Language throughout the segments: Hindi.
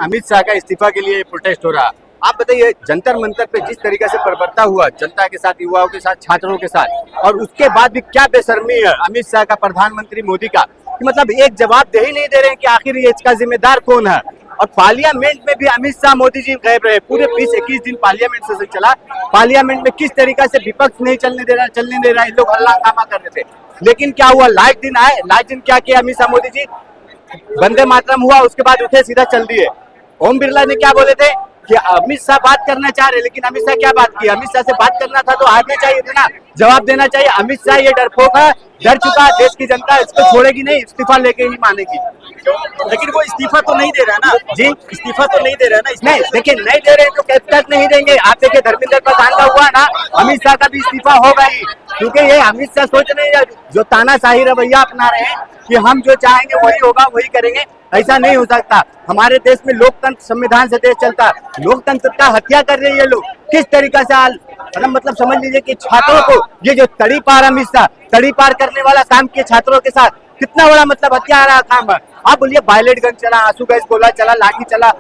अमित शाह का इस्तीफा के लिए प्रोटेस्ट हो रहा। आप बताइए, जंतर मंतर पे जिस तरीके से बर्बरता हुआ जनता के साथ, युवाओं के साथ, छात्रों के साथ, और उसके बाद भी क्या बेशर्मी है अमित शाह का, प्रधानमंत्री मोदी का, कि मतलब एक जवाबदेही नहीं दे रहे हैं कि आखिर ये इसका जिम्मेदार कौन है। और पार्लियामेंट में भी अमित शाह मोदी जी गायब रहे, पूरे 20-21 दिन पार्लियामेंट सेशन चला। पार्लियामेंट में किस तरीके से विपक्ष नहीं चलने दे रहा, लोग हल्ला हंगामा कर रहे थे। लेकिन क्या हुआ, लास्ट दिन आए, लास्ट दिन क्या किया अमित शाह मोदी जी, वंदे मातरम हुआ, उसके बाद उठे सीधा चल दिए। ओम बिरला ने क्या बोले थे कि अमित शाह बात करना चाह रहे, लेकिन अमित शाह क्या बात की, अमित शाह से बात करना था तो आने चाहिए था ना, जवाब देना चाहिए। अमित शाह ये डरपोक है, डर चुका देश की जनता, इसको छोड़ेगी नहीं, इस्तीफा लेके ही मानेगी। लेकिन वो इस्तीफा तो नहीं दे रहा ना जी, इस्तीफा तो नहीं दे रहा ना। नहीं देखिए, नहीं दे रहे तो कब तक नहीं देंगे। आप देखिए धर्मेंद्र प्रधान का हुआ ना, अमित शाह का भी इस्तीफा होगा ही, क्योंकि ये अमित शाह सोच रहे हैं, जो तानाशाही रवैया अपना रहे हैं कि हम जो चाहेंगे वही होगा, वही करेंगे। ऐसा नहीं हो सकता। हमारे देश में लोकतंत्र, संविधान से देश चलता है। लोकतंत्र का हत्या कर रहे हैं ये लोग। किस तरीका से मतलब समझ लीजिए कि छात्रों को ये जो तड़ी पार अमित शाह तड़ी पार करने वाला काम किए छात्रों के साथ, कितना बड़ा मतलब हत्या काम है। आप बोलिए, वायलेट गन चला, आंसू गैस गोला चला, लाठी चला,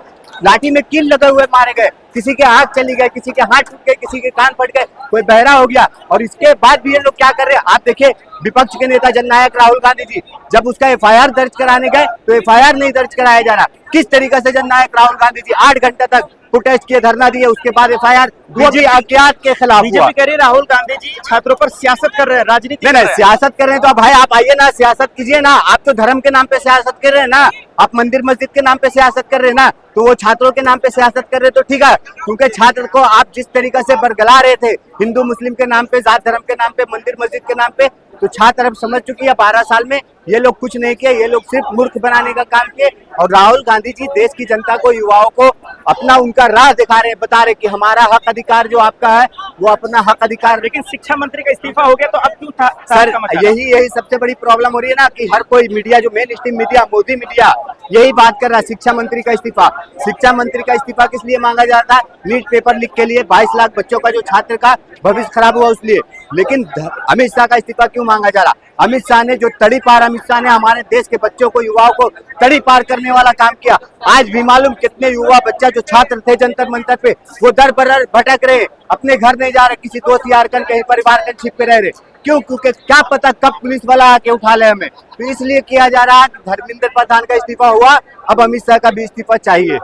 लाठी में कील लगे हुए मारे गए, किसी के आंख चली गए, किसी के हाथ टूट गए, किसी के कान फट गए, कोई बहरा हो गया। और इसके बाद भी ये लोग क्या कर रहे हैं, आप देखिए विपक्ष के नेता जननायक राहुल गांधी जी जब उसका एफआईआर दर्ज कराने गए तो एफआईआर नहीं दर्ज कराया जा रहा। किस तरीके से जननायक राहुल गांधी जी 8 घंटे तक प्रोटेस्ट किए, धरना दिए, उसके बाद एफआईआर वो भी अज्ञात के खिलाफ हुआ। बीजेपी कह रही है राहुल गांधी जी छात्रों पर सियासत कर रहे हैं, राजनीति नहीं, सियासत कर रहे हैं तो भाई आप आइए ना, सियासत कीजिए ना। आप तो धर्म के नाम पे सियासत कर रहे हैं ना, आप मंदिर मस्जिद के नाम पे सियासत कर रहे हैं ना, तो वो छात्रों के नाम पे सियासत कर रहे तो ठीक है। क्योंकि छात्र को आप जिस तरीके से बरगला रहे थे, हिंदू मुस्लिम के नाम पे, जात धर्म के नाम पे, मंदिर मस्जिद के नाम पे, तो छात्र अब समझ चुकी है 12 साल में ये लोग कुछ नहीं किए, ये लोग सिर्फ मूर्ख बनाने का काम किए। और राहुल गांधी जी देश की जनता को, युवाओं को अपना उनका राह दिखा रहे, बता रहे कि हमारा हक अधिकार जो आपका है वो अपना हक अधिकार। लेकिन शिक्षा मंत्री का इस्तीफा हो गया तो अब क्यों था सर, यही सबसे बड़ी प्रॉब्लम हो रही है ना, कि हर कोई मीडिया, जो main stream media, Modi media, यही बात कर रहा है शिक्षा मंत्री का इस्तीफा। शिक्षा मंत्री का इस्तीफा किस लिए मांगा जाता है, नीट पेपर लीक के लिए, 22 लाख बच्चों का जो छात्र का भविष्य खराब हुआ उसलिए। लेकिन अमित शाह का इस्तीफा क्यों मांगा जा रहा? अमित शाह ने जो तड़ी पार, अमित शाह ने हमारे देश के बच्चों को, युवाओं को तड़ी पार करने वाला काम किया। आज भी मालूम कितने युवा बच्चा जो छात्र थे जंतर मंतर पे, वो दर पर भटक रहे, अपने घर नहीं जा रहे, किसी दोस्त यार कर, कहीं परिवार कर छिप के रह रहे। क्यों? क्योंकि क्या पता कब पुलिस वाला आके उठा ले हमें। तो इसलिए किया जा रहा है। धर्मेंद्र प्रधान का इस्तीफा हुआ, अब अमित शाह का भी इस्तीफा चाहिए।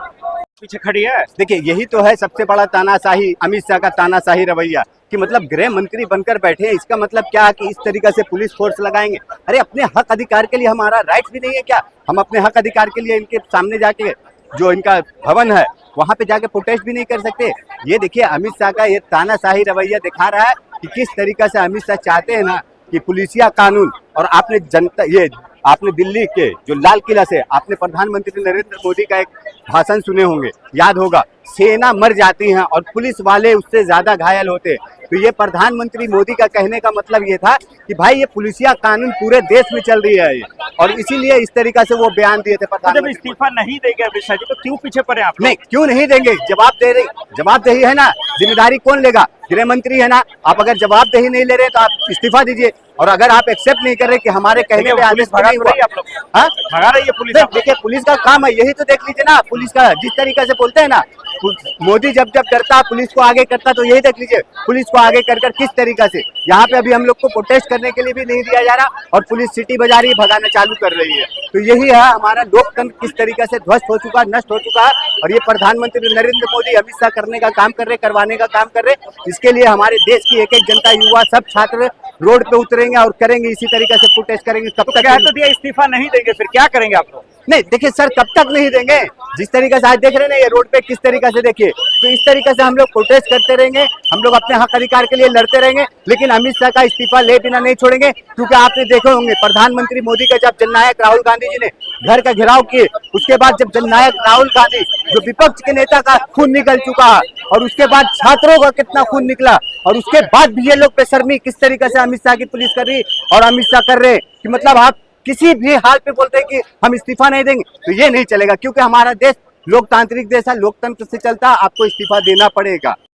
पीछे खड़ी है। देखिए, यही तो है सबसे बड़ा तानाशाही, अमित शाह का तानाशाही रवैया, कि मतलब गृह मंत्री बनकर बैठे हैं। इसका मतलब क्या है कि इस तरीके से पुलिस फोर्स लगाएंगे? अरे अपने हक अधिकार के लिए हमारा राइट भी नहीं है क्या? हम अपने हक अधिकार के लिए इनके सामने जाके, जो इनका भवन है वहां पे जाके प्रोटेस्ट भी नहीं कर सकते? ये देखिए, अमित शाह का ये तानाशाही रवैया दिखा रहा है कि किस तरीके से अमित शाह चाहते हैं ना कि पुलिसिया कानून। और आपने जनता, ये आपने दिल्ली के जो लाल किला से आपने प्रधानमंत्री नरेंद्र मोदी का एक भाषण सुने होंगे, याद होगा, सेना मर जाती है और पुलिस वाले उससे ज्यादा घायल होते। तो ये प्रधानमंत्री मोदी का कहने का मतलब ये था कि भाई ये पुलिसिया कानून पूरे देश में चल रही है ये, और इसीलिए इस तरीका से वो बयान दिए थे जब इस्तीफा नहीं देंगे अमित शाह जी तो क्यों पीछे पड़े आप? नहीं, क्यों नहीं देंगे? जवाबदेही है ना, जिम्मेदारी कौन लेगा? गृह मंत्री है ना। आप अगर जवाबदेही नहीं ले रहे तो आप इस्तीफा दीजिए। और अगर आप एक्सेप्ट नहीं कर रहे कि हमारे कहने पे आदेश भगा रही है, आप लोग भगा रही है पुलिस। देखिए, पुलिस का काम है, यही तो देख लीजिए ना। पुलिस का जिस तरीके से बोलते हैं ना, मोदी जब डरता पुलिस को आगे करता, तो यही देख लीजिए पुलिस को आगे कर किस तरीके से यहाँ पे अभी हम लोग को प्रोटेस्ट करने के लिए भी नहीं दिया जा रहा, और पुलिस सिटी बजा रही, भगाना चालू कर रही है। तो यही है हमारा लोकतंत्र किस तरीके से ध्वस्त हो चुका, नष्ट हो चुका है। और ये प्रधानमंत्री नरेंद्र मोदी, अमित शाह करने का काम कर रहे, करवाने का काम कर रहे। इसके लिए हमारे देश की एक एक जनता, युवा, सब छात्र रोड पे उतरेंगे और करेंगे, इसी तरीके से प्रोटेस्ट करेंगे। कब तक कह तो दिया इस्तीफा नहीं देंगे, फिर क्या करेंगे आप लोग? नहीं देखिए सर, कब तक नहीं देंगे? जिस तरीके से आज देख रहे हैं ना ये रोड पे किस तरीके से, देखिए, तो इस तरीके से हम लोग प्रोटेस्ट करते रहेंगे, हम लोग अपने हक अधिकार के लिए लड़ते रहेंगे। लेकिन अमित शाह का इस्तीफा ले बिना नहीं छोड़ेंगे, क्योंकि आपने देखे होंगे प्रधानमंत्री मोदी का जब जननायक राहुल गांधी जी ने घर का घेराव किए, उसके बाद जब जननायक राहुल गांधी, जो विपक्ष के नेता का खून निकल चुका है, और उसके बाद छात्रों का कितना खून निकला, और उसके बाद भी ये लोग बेशर्मी किस तरीके से अमित शाह की पुलिस कर रही और अमित शाह कर रहे हैं कि मतलब आप किसी भी हाल पे बोलते हैं कि हम इस्तीफा नहीं देंगे, तो ये नहीं चलेगा। क्योंकि हमारा देश लोकतांत्रिक देश है, लोकतंत्र से चलता है, आपको इस्तीफा देना पड़ेगा।